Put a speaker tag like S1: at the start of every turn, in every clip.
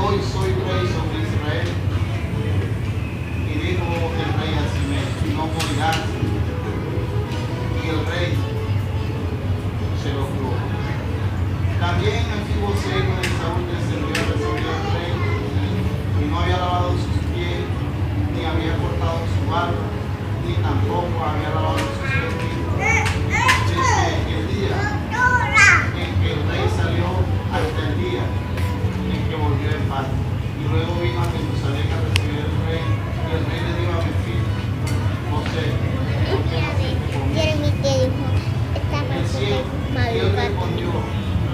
S1: hoy soy rey sobre Israel. Y dijo el rey a Simei, no morirás. Y el rey se lo juró. También Mefiboseth, hijo de Saúl, descendió al rey, y no había lavado sus pies, ni había cortado su barba, ni tampoco había lavado sus vestidos. Desde el día en que el rey salió hasta el día en que volvió en paz. Y luego vino a Jerusalén a recibir al rey, y el rey le dijo a Mefiboseth, ¿por qué no fuiste conmigo? El cielo, y él respondió,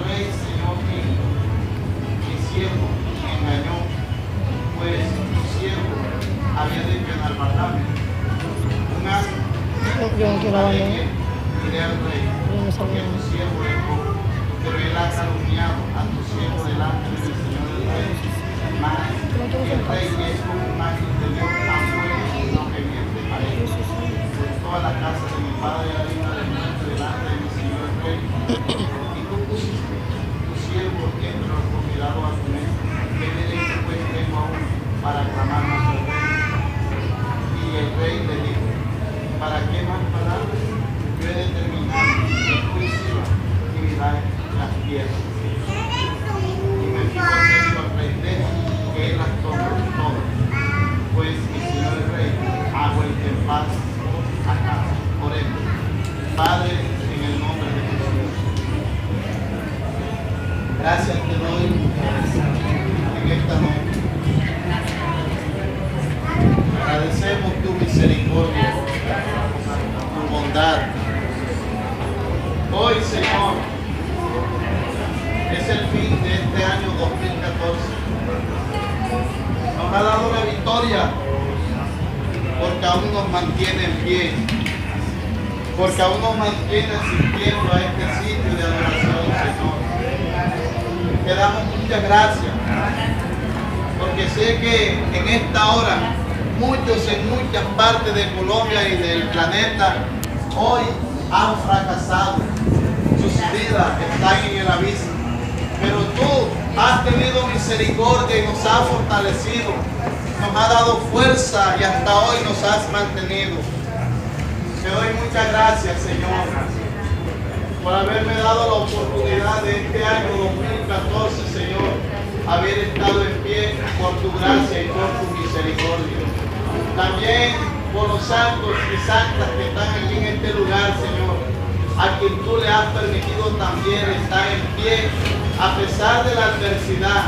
S1: rey, señor mío, mi siervo me engañó, pues tu siervo había dicho en Albarrame, un año,
S2: Yo no quiero hablar.
S1: diré al rey, porque tu siervo es poco, pero él ha calumniado a tu siervo delante del Señor del rey. Mas el rey es como un ángel de Dios tan bueno y no que miente a él. Pues toda la casa de mi padre ha digna de muerte delante de mi Señor el rey. Y tú pusiste tu siervo entre los convidados a comer. ¿Qué derecho pues tengo aún para clamar más al rey? Y el rey le dijo, ¿para qué más palabras? Yo he determinado el juicio y mirar las piedras. Y me fijo al rey, deja que él las tome todas, pues mi señor el rey ha vuelto en paz a casa. Oremos. Padre, en el nombre de Jesús, gracias te doy en esta noche. Agradecemos tu misericordia, tu bondad. Hoy, Señor, es el fin de este año 2014. Nos ha dado la victoria porque aún nos mantiene en pie, porque aún nos mantiene asistiendo a este sitio de adoración, Señor. Te damos muchas gracias, porque sé que en esta hora muchos en muchas partes de Colombia y del planeta hoy han fracasado, sus vidas están en el abismo, pero tú has tenido misericordia y nos has fortalecido, nos has dado fuerza y hasta hoy nos has mantenido. Te doy muchas gracias, Señor, por haberme dado la oportunidad de este año 2014, Señor, haber estado en pie por tu gracia y por tu misericordia. También por los santos y santas que están aquí en este lugar, Señor, a quien tú le has permitido también estar en pie, a pesar de la adversidad,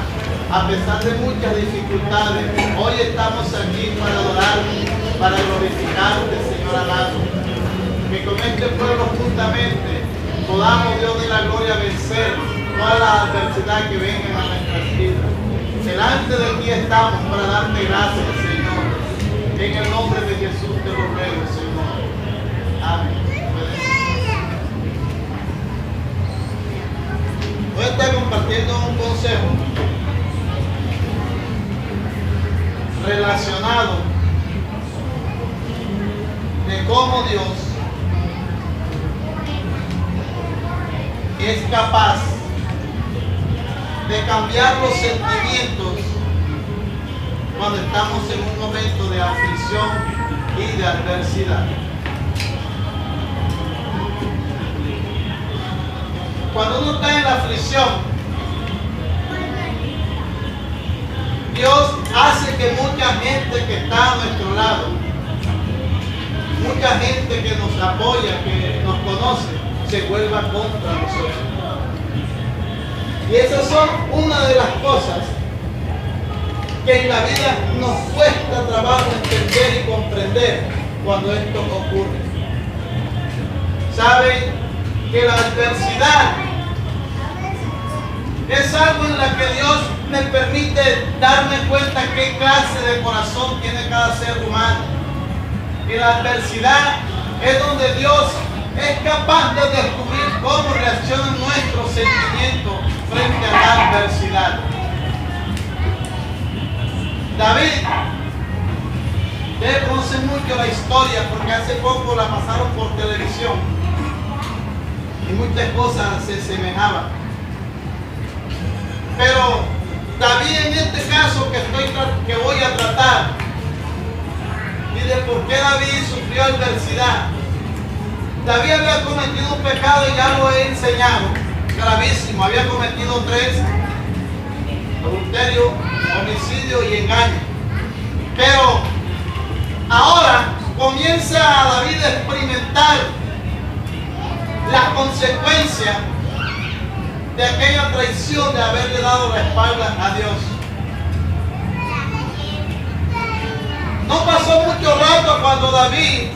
S1: a pesar de muchas dificultades. Hoy estamos aquí para adorarte, para glorificarte, Señor amado. Que con este pueblo juntamente podamos, Dios de la gloria, vencer toda la adversidad que venga a nuestras vidas. Delante de ti estamos para darte gracias, Señor. En el nombre de Jesús te lo ruego, Señor. Amén. Voy a estar compartiendo un consejo relacionado de cómo Dios es capaz de cambiar los sentimientos cuando estamos en un momento de aflicción y de adversidad. Cuando uno está en la aflicción, Dios hace que mucha gente que está a nuestro lado, mucha gente que nos apoya, que nos conoce, se vuelva contra nosotros. Y esas son una de las cosas que en la vida nos cuesta trabajo entender y comprender cuando esto ocurre. ¿Saben que la adversidad es algo en la que Dios me permite darme cuenta qué clase de corazón tiene cada ser humano? Y la adversidad es donde Dios es capaz de descubrir cómo reaccionan nuestros sentimientos frente a la adversidad. David, ustedes conocen mucho la historia porque hace poco la pasaron por televisión y muchas cosas se semejaban. Pero David, en este caso que voy a tratar, y de por qué David sufrió adversidad. David había cometido un pecado y ya lo he enseñado, gravísimo. Había cometido 3: adulterio, homicidio y engaño. Pero ahora comienza David a experimentar las consecuencias de aquella traición de haberle dado la espalda a Dios. No pasó mucho rato cuando David,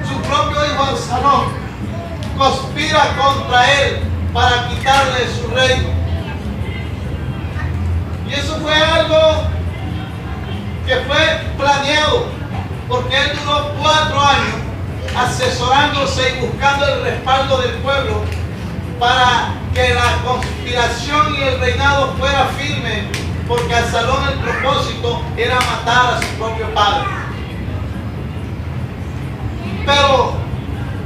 S1: su propio hijo Absalón, conspira contra él para quitarle su reino. Y eso fue algo que fue planeado, porque él duró 4 años asesorándose y buscando el respaldo del pueblo para que la conspiración y el reinado fuera firme, porque Absalón el propósito era matar a su propio padre. Pero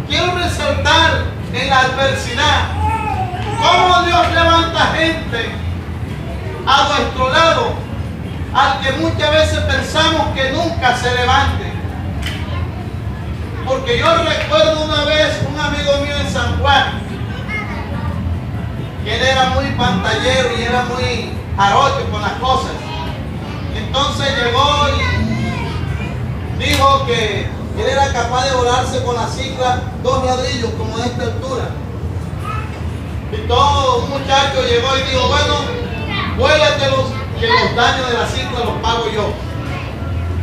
S1: quiero resaltar en la adversidad cómo Dios levanta gente a nuestro lado, al que muchas veces pensamos que nunca se levante. Porque yo recuerdo una vez un amigo mío en San Juan, que él era muy pantallero y era muy jarocho con las cosas. Entonces llegó y dijo que él era capaz de volarse con la cicla 2 ladrillos como de esta altura. Y todo un muchacho llegó y dijo, bueno, vuélatelos, que los daños de la cicla los pago yo.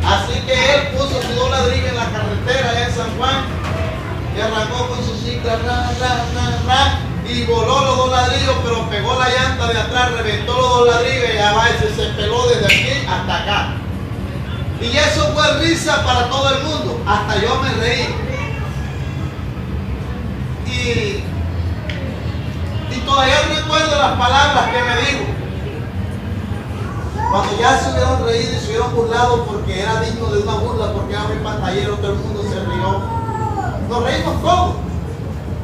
S1: Así que él puso sus 2 ladrillos en la carretera allá en San Juan y arrancó con su cicla, y voló los 2 ladrillos, pero pegó la llanta de atrás, reventó los 2 ladrillos y abajo se peló desde aquí hasta acá. Y eso fue risa para todo el mundo, hasta yo me reí. Y todavía recuerdo las palabras que me dijo. Cuando ya se hubieron reído y se hubieron burlado porque era digno de una burla, porque era muy pantallero, todo el mundo se rió. Nos reímos todos.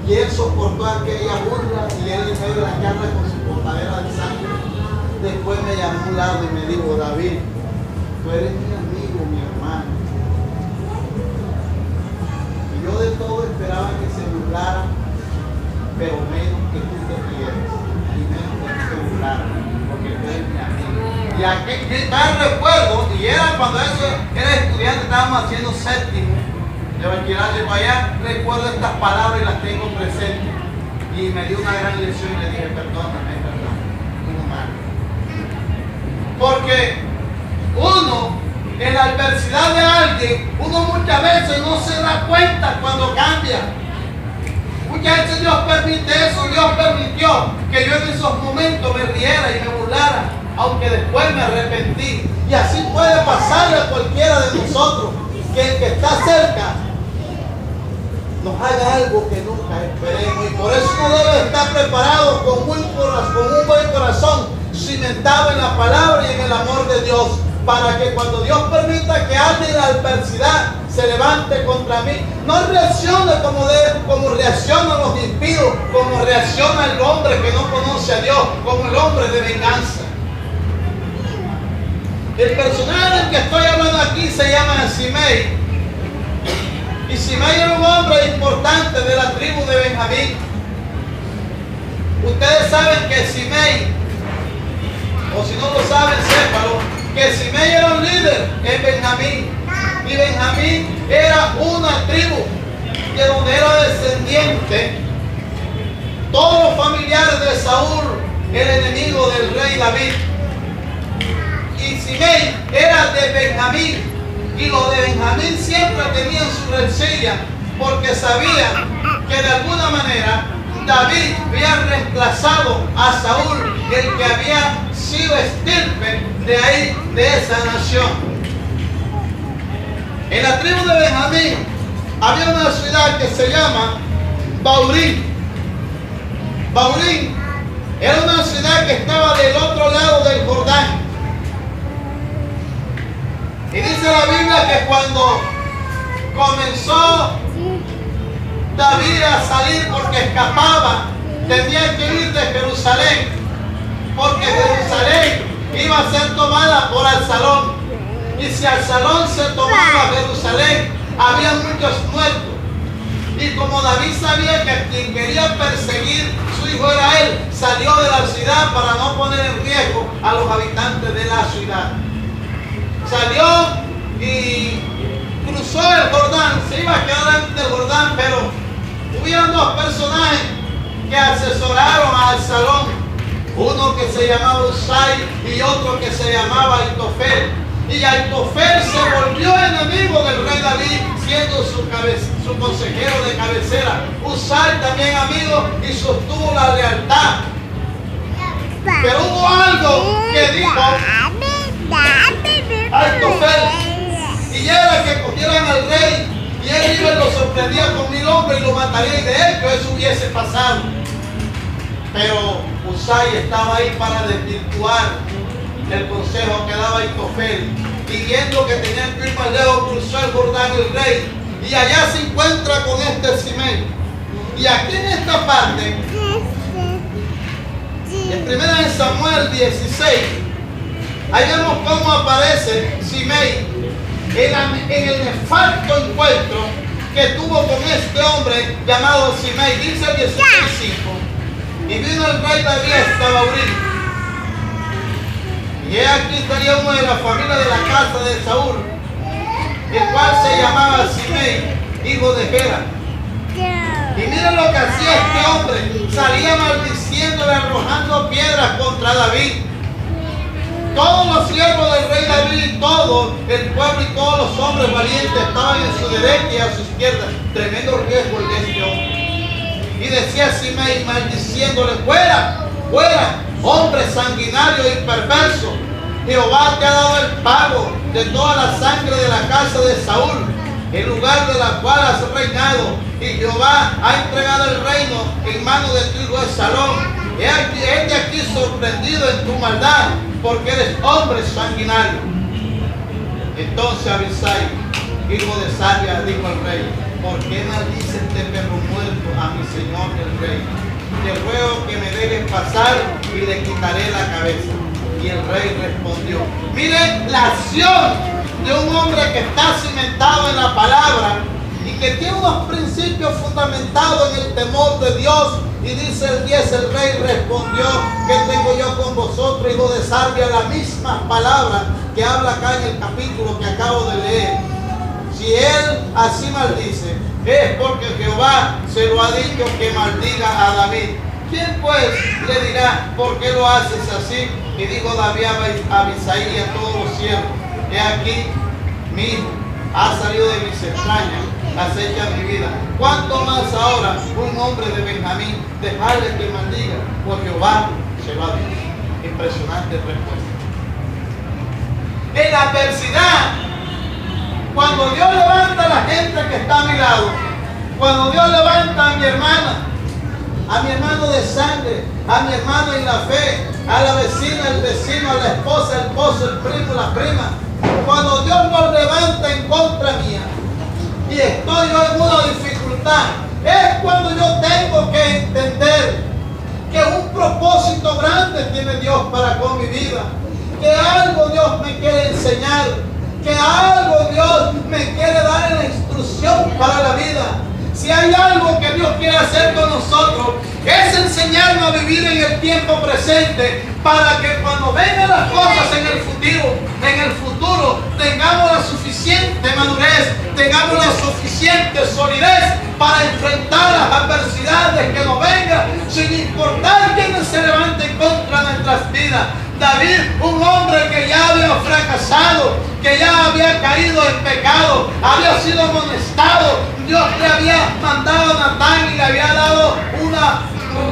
S1: Y él soportó aquella burla y él en medio de la charla con su botadera de sangre. Después me llamó a un lado y me dijo, David, tú eres mi amigo, mi hermano. Y yo de todo esperaba que se burlara, pero menos que tú te rieras. Y menos que tú te burlaras, porque tú eres mi amigo. Y aquí más recuerdo, y era cuando eso era estudiante, estábamos haciendo séptimo de bachillerato para allá, recuerdo estas palabras y las tengo presentes. Y me dio una gran lección y le dije, perdóname, humano. Porque uno, en la adversidad de alguien, uno muchas veces no se da cuenta cuando cambia. Muchas veces Dios permite eso, Dios permitió que yo en esos momentos me riera y me burlara, aunque después me arrepentí. Y así puede pasarle a cualquiera de nosotros, que el que está cerca nos haga algo que nunca esperemos. Y por eso uno debe estar preparado con un buen corazón, cimentado en la palabra y en el amor de Dios, para que cuando Dios permita que alguien en la adversidad se levante contra mí, no reaccione como reaccionan los impíos, como reacciona el hombre que no conoce a Dios, como el hombre de venganza. El personaje del que estoy hablando aquí se llama Simei. Y Simei era un hombre importante de la tribu de Benjamín. Ustedes saben que Simei, o si no lo saben, sépalo, que Simei era un líder en Benjamín. Y Benjamín era una tribu de donde era descendiente todos los familiares de Saúl, el enemigo del rey David. Y Simei era de Benjamín. Y los de Benjamín siempre tenían su rencilla, porque sabían que de alguna manera David había reemplazado a Saúl, el que había sido estirpe de ahí, de esa nación. En la tribu de Benjamín había una ciudad que se llama Baurín. Baurín era una ciudad que estaba del otro lado del Jordán. Y dice la Biblia que cuando comenzó David a salir porque escapaba, tenía que ir de Jerusalén, porque Jerusalén iba a ser tomada por Absalón. Y si Absalón se tomaba Jerusalén, había muchos muertos. Y como David sabía que quien quería perseguir su hijo era él, salió de la ciudad para no poner en riesgo a los habitantes de la ciudad. Salió y cruzó el Jordán, se iba a quedar ante el Jordán, pero hubieron dos personajes que asesoraron a Absalón, uno que se llamaba Usai y otro que se llamaba Aitofel. Y Aitofel se volvió enemigo del rey David, siendo su consejero de cabecera. Usai también amigo y sostuvo la lealtad. Pero hubo algo que dijo Aitofel, y era que cogieran al rey y él iba y lo sorprendía con 1000 hombres y lo mataría, y de hecho eso hubiese pasado. Pero Usai estaba ahí para desvirtuar el consejo que daba Aitofel, y viendo que tenían que ir más lejos, cruzó el Jordán el rey, y allá se encuentra con este Simei. Y aquí en esta parte, en 1 Samuel 16, ahí vemos cómo aparece Simei en el nefasto encuentro que tuvo con este hombre llamado Simei. Dice el 16:5, y vino el rey David hasta Bahurim, y he aquí estaría uno de la familia de la casa de Saúl, el cual se llamaba Simei, hijo de Gera. Y miren lo que hacía este hombre: salía maldiciéndole, arrojando piedras contra David. Todos los siervos del rey David y todo el pueblo y todos los hombres valientes estaban en su derecha y a su izquierda. Tremendo riesgo el de este hombre. Y decía Simei maldiciéndole: fuera, fuera, hombre sanguinario y perverso. Jehová te ha dado el pago de toda la sangre de la casa de Saúl, en lugar de la cual has reinado. Y Jehová ha entregado el reino en manos de tu hijo Absalón. He aquí sorprendido en tu maldad, porque eres hombre sanguinario. Entonces Abisai, hijo de Saria, dijo al rey: ¿por qué maldice este perro muerto a mi señor el rey? Te ruego que me dejes pasar y le quitaré la cabeza. Y el rey respondió. Miren la acción de un hombre que está cimentado en la palabra y que tiene unos principios fundamentados en el temor de Dios. Y dice el 10, el rey respondió: ¿qué tengo yo con vosotros, hijo de Sarvia? La misma palabra que habla acá en el capítulo que acabo de leer. Si él así maldice, es porque Jehová se lo ha dicho que maldiga a David. ¿Quién pues le dirá por qué lo haces así? Y dijo David a Abisai y a todos los siervos: he aquí, mi hijo ha salido de mis entrañas, acecha mi vida. ¿Cuánto más ahora un hombre de Benjamín dejarle que maldiga? Pues Jehová se lo ha dicho. Impresionante respuesta. En la adversidad, cuando Dios levanta a la gente que está a mi lado, cuando Dios levanta a mi hermana, a mi hermano de sangre, a mi hermano en la fe, a la vecina, el vecino, a la esposa, el esposo, el primo, la prima, cuando Dios nos levanta en contra mía y estoy yo en una dificultad, es cuando yo tengo que entender que un propósito grande tiene Dios para con mi vida, que algo Dios me quiere enseñar, que algo Dios me quiere dar en la instrucción para la vida. Si hay algo que Dios quiere hacer con nosotros, es enseñarnos a vivir en el tiempo presente, para que cuando vengan las cosas en el futuro tengamos la suficiente madurez, tengamos la suficiente solidez para enfrentar las adversidades que nos vengan, sin importar quiénes se levanten contra nuestras vidas. David, un hombre que ya había fracasado, que ya había caído en pecado, había sido amonestado. Dios le había mandado a Natán y le había dado una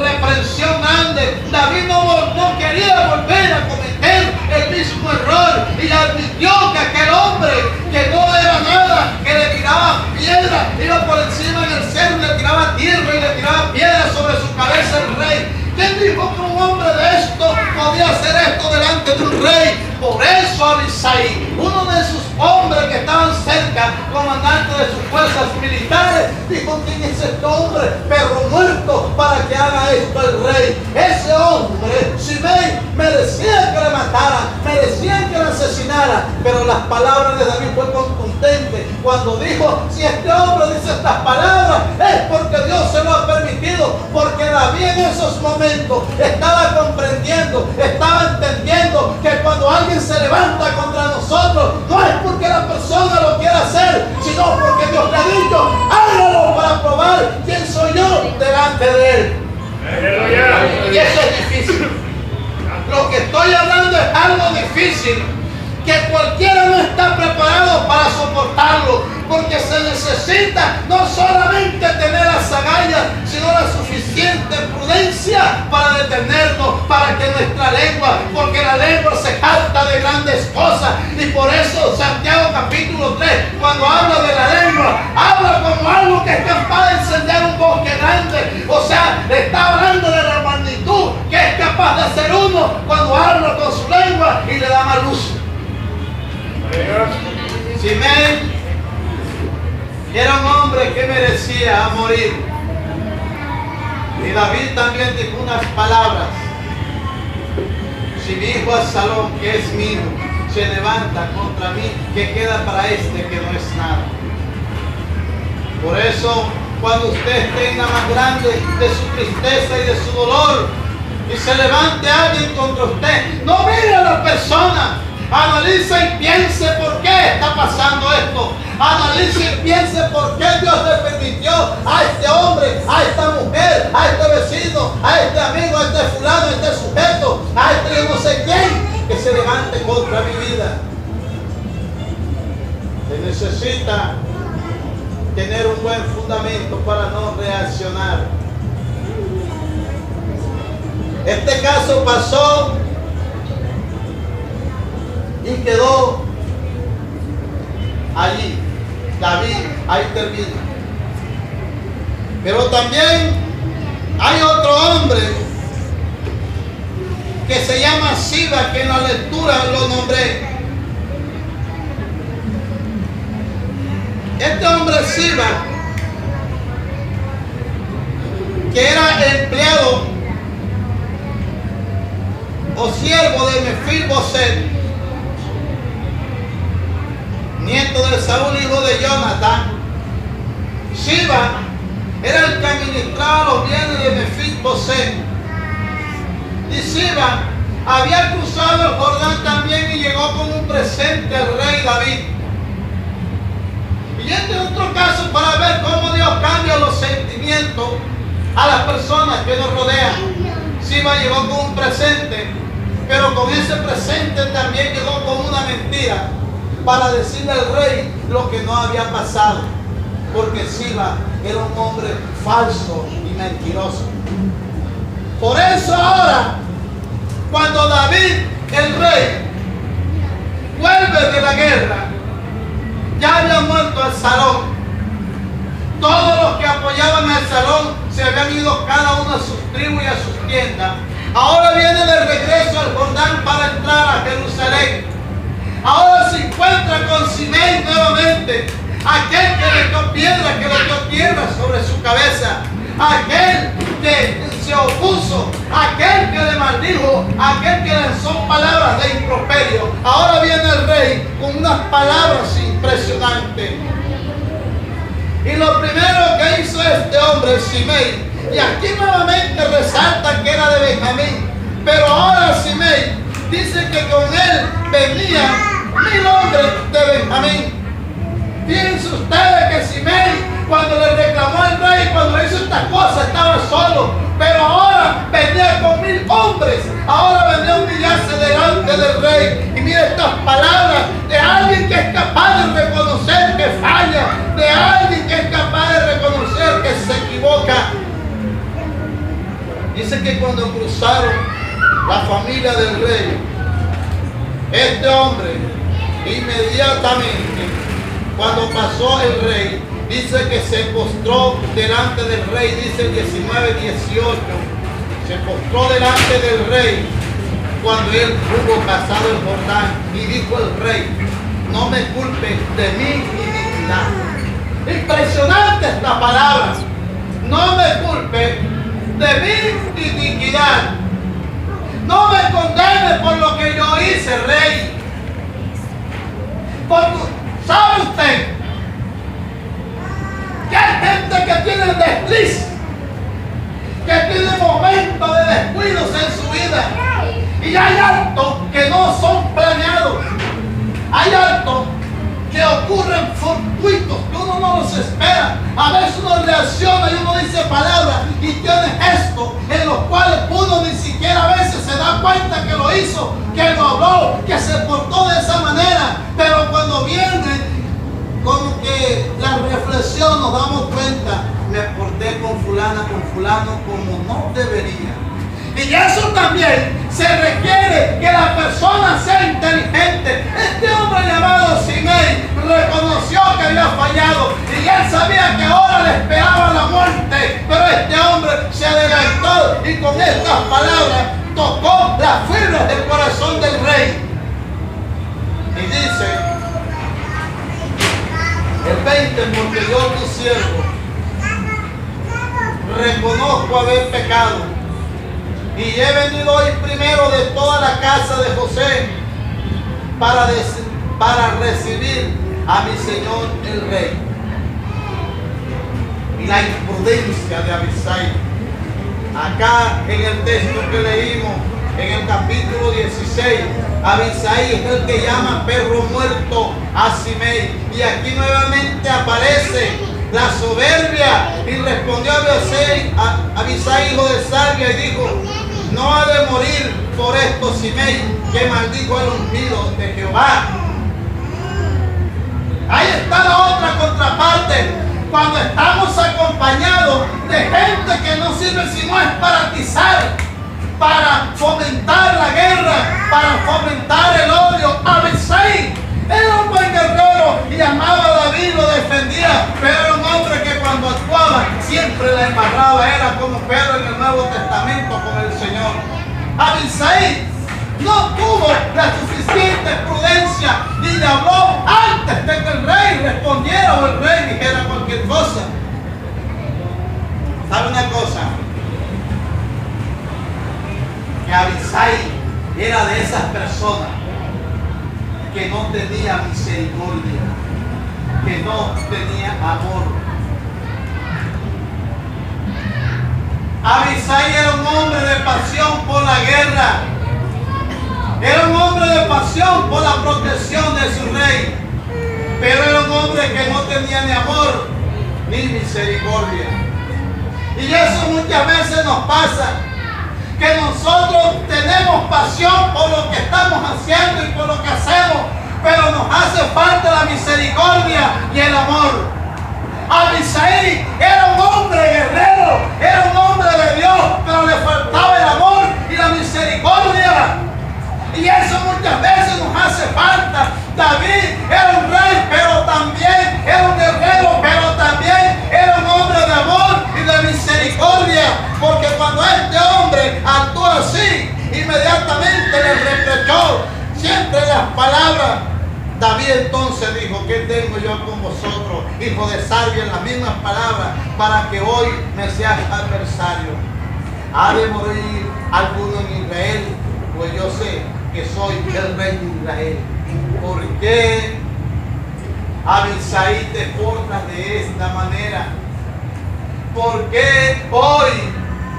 S1: reprensión grande. David no quería volver a cometer el mismo error y admitió que aquel hombre que no era nada, que le tiraba piedra, iba por encima del cerro, le tiraba tierra y le tiraba piedra sobre su cabeza el rey. ¿Quién dijo que un hombre de esto podía hacer esto delante de un rey? Por eso Abisai, uno de sus hombres que estaban cerca, comandante de sus fuerzas militares, dijo: ¿quién es este hombre, perro muerto, para que haga esto el rey? Ese hombre, Simei, merecía que le mataran, merecían que le asesinaran, pero las palabras de David fue contundente cuando dijo: si este hombre dice estas palabras es porque Dios se lo ha permitido, porque David en esos momentos estaba comprendiendo, estaba entendiendo que cuando alguien se levanta contra nosotros, no es porque la persona lo quiera hacer, sino porque Dios le ha dicho: hágalo para probar quién soy yo delante de él. Y eso es difícil. Lo que estoy hablando es algo difícil, que cualquiera no está preparado para soportarlo, porque se necesita no solamente tener las agallas, sino la suficiente prudencia para detenernos, para que nuestra lengua, porque la lengua se jacta de grandes cosas, y por eso Santiago capítulo 3, cuando habla de la lengua, habla como algo que es capaz de encender un bosque grande. O sea, está hablando de la magnitud que es capaz de hacer uno cuando habla con su lengua y le da mal uso. Simei era un hombre que merecía morir. Y David también dijo unas palabras: si mi hijo Absalón, que es mío, se levanta contra mí, ¿qué queda para este que no es nada? Por eso, cuando usted esté en la más grande de su tristeza y de su dolor, y se levante alguien contra usted, no mire a la persona. Analice y piense por qué está pasando esto. Analice y piense por qué Dios le permitió a este hombre, a esta mujer, a este vecino, a este amigo, a este fulano, a este sujeto, a este yo no sé quién, que se levante contra mi vida. Se necesita tener un buen fundamento para no reaccionar. Este caso pasó y quedó allí. David ahí termina. Pero también hay otro hombre que se llama Siba, que en la lectura lo nombré. Este hombre Siba, que era empleado o siervo de Mefiboset, nieto de Saúl, hijo de Jonatán. Siba era el que administraba los bienes de Mefiboset. Y Siba había cruzado el Jordán también y llegó con un presente al rey David. Y este es otro caso para ver cómo Dios cambia los sentimientos a las personas que nos rodean. Siba llegó con un presente, pero con ese presente también llegó con una mentira, para decirle al rey lo que no había pasado, porque Siba era un hombre falso y mentiroso. Por eso ahora, cuando David, el rey, vuelve de la guerra, ya había muerto Absalón. Todos los que apoyaban a Absalón se habían ido cada uno a sus tribus y a sus tiendas. Ahora viene de regreso al Jordán para entrar a Jerusalén. Ahora se encuentra con Simei nuevamente, aquel que le dio piedra, que le dio tierra sobre su cabeza, aquel que se opuso, aquel que le maldijo, aquel que lanzó palabras de improperio. Ahora viene el rey con unas palabras impresionantes. Y lo primero que hizo este hombre, Simei, y aquí nuevamente resalta que era de Benjamín, pero ahora Simei dice que con él venía 1000 hombres de Benjamín. Fíjense ustedes que Simei, cuando le reclamó al rey, cuando hizo estas cosas, estaba solo, pero ahora venía con 1000 hombres. Ahora venía a humillarse delante del rey. Y mira estas palabras de alguien que es capaz de reconocer que falla, de alguien que es capaz de reconocer que se equivoca. Dice que cuando cruzaron la familia del rey, este hombre inmediatamente, cuando pasó el rey, dice que se postró delante del rey, dice 19:18, se postró delante del rey cuando él hubo pasado el Jordán, y dijo el rey: no me culpes de mi iniquidad. Impresionante esta palabra. No me culpes de mi iniquidad. No me condenes por lo que yo hice, rey. Porque, ¿sabe usted que hay gente que tiene desliz, que tiene momentos de descuidos en su vida? Y hay actos que no son planeados. Hay actos que ocurren fortuitos, que uno no los espera. A veces uno reacciona y uno dice palabras y tiene gestos en los cuales uno ni siquiera a veces se da cuenta que lo hizo, que lo habló, que se portó de esa manera. Pero cuando viene como que la reflexión, nos damos cuenta: me porté con fulana, con fulano como no debería. Y eso también se requiere que la persona sea inteligente. Este hombre llamado Simei reconoció que había fallado y él sabía que ahora le esperaba la muerte. Pero este hombre se adelantó y con estas palabras tocó las fibras del corazón del rey. Y dice el 20: porque yo, tu siervo, reconozco haber pecado, y he venido hoy primero de toda la casa de José para recibir a mi señor el rey. Y la imprudencia de Abisai. Acá en el texto que leímos, en el capítulo 16, Abisai es el que llama perro muerto a Simei. Y aquí nuevamente aparece la soberbia. Y respondió Abisai, hijo de Sarvia, y dijo: no ha de morir por esto Simei, que maldijo el ungido de Jehová. Ahí está la otra contraparte. Cuando estamos acompañados de gente que no sirve sino es para atizar, para fomentar la guerra, para fomentar el odio. Abisai era un buen guerrero y amaba a David, lo defendía, pero era un hombre que cuando actuaba siempre la embarraba. Era como Pedro en el Nuevo Testamento con el Señor. Abisai no tuvo la suficiente prudencia y le habló antes de que el rey respondiera o el rey dijera cualquier cosa. ¿Sabe una cosa? Que Abisai era de esas personas que no tenía misericordia, que no tenía amor. Abisai era un hombre de pasión por la guerra, era un hombre de pasión por la protección de su rey, pero era un hombre que no tenía ni amor ni misericordia. Y eso muchas veces nos pasa, que nosotros tenemos pasión por lo que estamos haciendo y por lo que hacemos, pero nos hace falta la misericordia y el amor. Abisai era un hombre guerrero, era un hombre de Dios, pero le faltaba el amor y la misericordia. Y eso muchas veces nos hace falta. David era un rey, pero también era un guerrero, pero también era un hombre de amor y de misericordia. Porque cuando este hombre actuó así, inmediatamente le reprochó siempre las palabras. David entonces dijo: ¿qué tengo yo con vosotros, hijo de Sarvia? En las mismas palabras, para que hoy me seas adversario. ¿Ha de morir alguno en Israel? Pues yo sé que soy el rey de Israel. ¿Por qué, Abisai, te portas de esta manera? ¿Por qué hoy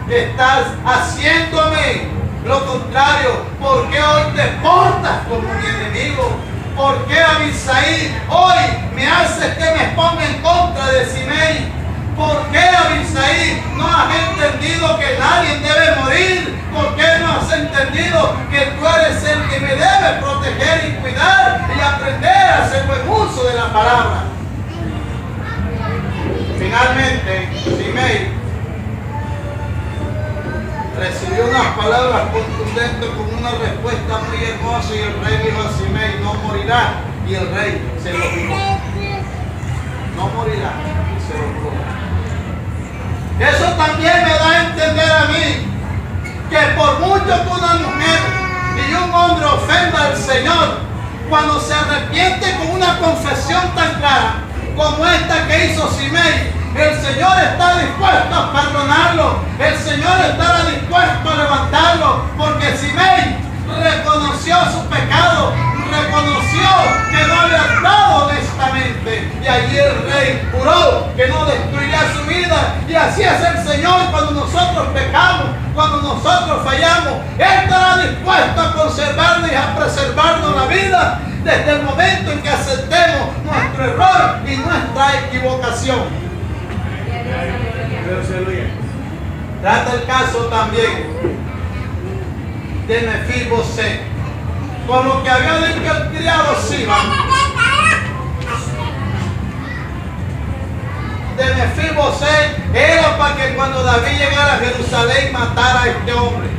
S1: estás haciéndome lo contrario? ¿Por qué hoy te portas como mi enemigo? ¿Por qué, Abisai, hoy me haces que me ponga en contra de Simei? ¿Por qué, Abisai, no has entendido que nadie debe morir? ¿Por qué no has entendido que tú eres el que me debe proteger y cuidar y aprender a hacer buen uso de la palabra? Finalmente, Simei recibió unas palabras contundentes con una respuesta muy hermosa, y el rey dijo a Simei: no morirá. Y el rey se lo juró. No morirá, se lo juró. Eso también me da a entender a mí que por mucho que una mujer y un hombre ofenda al Señor, cuando se arrepiente con una confesión tan clara como esta que hizo Simei, el Señor está dispuesto a perdonarlo. El Señor estará dispuesto a levantarlo, porque Simei reconoció su pecado, reconoció que no había actuado honestamente, y allí el rey juró que no destruiría su vida. Y así es el Señor cuando nosotros pecamos, cuando nosotros fallamos. Él estará dispuesto a conservarnos y a preservarnos la vida desde el momento en que aceptemos nuestro error y nuestra equivocación. Trata el caso también de Mefiboset, con lo que había dicho el criado Siba, de Mefiboset era para que cuando David llegara a Jerusalén matara a este hombre.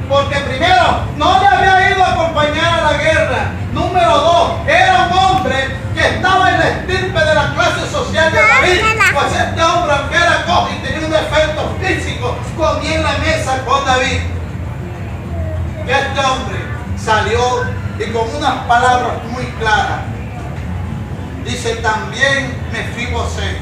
S1: Porque primero, no le había ido a acompañar a la guerra. Número dos, era un hombre que estaba en la estirpe de la clase social de David. Pues este hombre, aunque era cojo y tenía un defecto físico, comía en la mesa con David. Y este hombre salió y con unas palabras muy claras dice: también Mefiboset,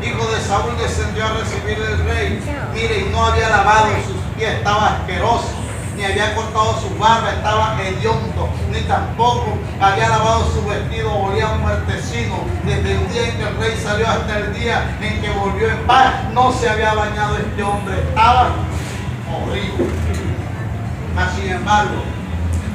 S1: hijo de Saúl, descendió a recibir el rey. Mire, y no había lavado sus pies, estaba asqueroso, ni había cortado su barba, estaba hediondo, ni tampoco había lavado su vestido, olía un muertecino. Desde el día en que el rey salió hasta el día en que volvió en paz, no se había bañado este hombre, estaba horrible. Mas sin embargo,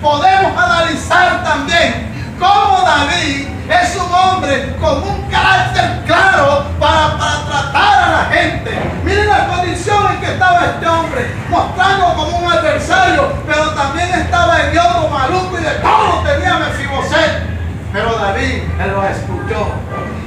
S1: podemos analizar también cómo David es un hombre con un carácter claro para tratar a la gente. Miren la condición en que estaba este hombre, mostrando como un adversario, pero también estaba hediondo, maluco, y de todo tenía Mefiboset. Pero David, él lo escuchó.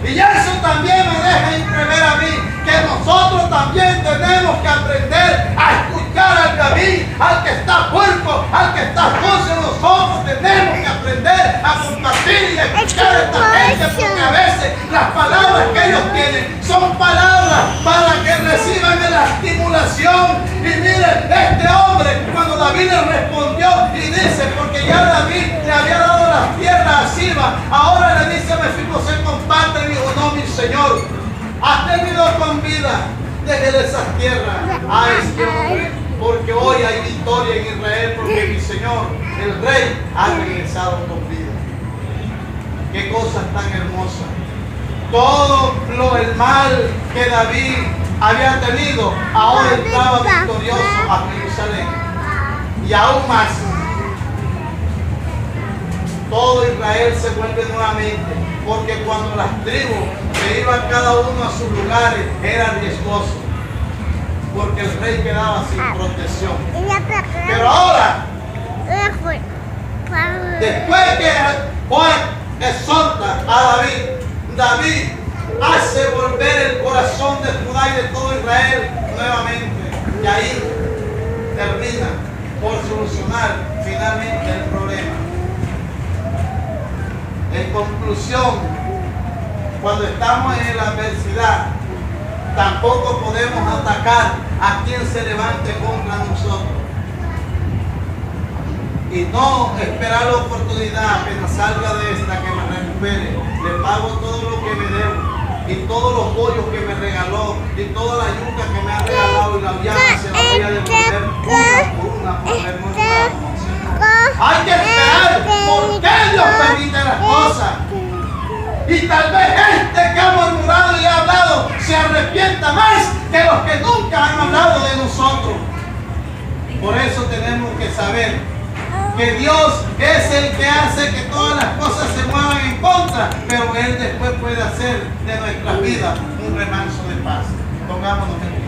S1: Y eso también me deja entrever a mí que nosotros también tenemos que aprender a escuchar al David, al que está puerco, al que está sucio. Nosotros tenemos que aprender a compartir y a escuchar a esta gente, porque a veces las palabras que ellos tienen son palabras para que reciban la estimulación. Y miren, este hombre, cuando David le respondió y dice, porque ya David le había dado las tierras a Siba, ahora le dice a Mefiboset: comparte. Y dijo: no, mi señor, has tenido con vida desde esas tierras a este hombre, porque hoy hay victoria en Israel, porque mi señor, el rey, ha regresado con vida. Qué cosas tan hermosas. Todo el mal que David había tenido, ahora entraba victorioso a Jerusalén. Y aún más, todo Israel se vuelve nuevamente, porque cuando las tribus se iban cada uno a sus lugares era riesgoso, porque el rey quedaba sin protección. Pero ahora, después que Juan exhorta a David, David hace volver el corazón de Judá y de todo Israel nuevamente, y ahí termina por solucionar finalmente el problema. En conclusión, cuando estamos en la adversidad, tampoco podemos atacar a quien se levante contra nosotros. Y no esperar la oportunidad apenas salga de esta que me recupere. Le pago todo lo que me debo, y todos los pollos que me regaló, y toda la yuca que me ha regalado, y la vianda se la voy a devolver una por una por el nuevo. Hay que esperar por qué Dios permite las cosas. Y tal vez este que ha murmurado y ha hablado se arrepienta más que los que nunca han hablado de nosotros. Por eso tenemos que saber que Dios es el que hace que todas las cosas se muevan en contra, pero Él después puede hacer de nuestras vidas un remanso de paz. Pongámonos en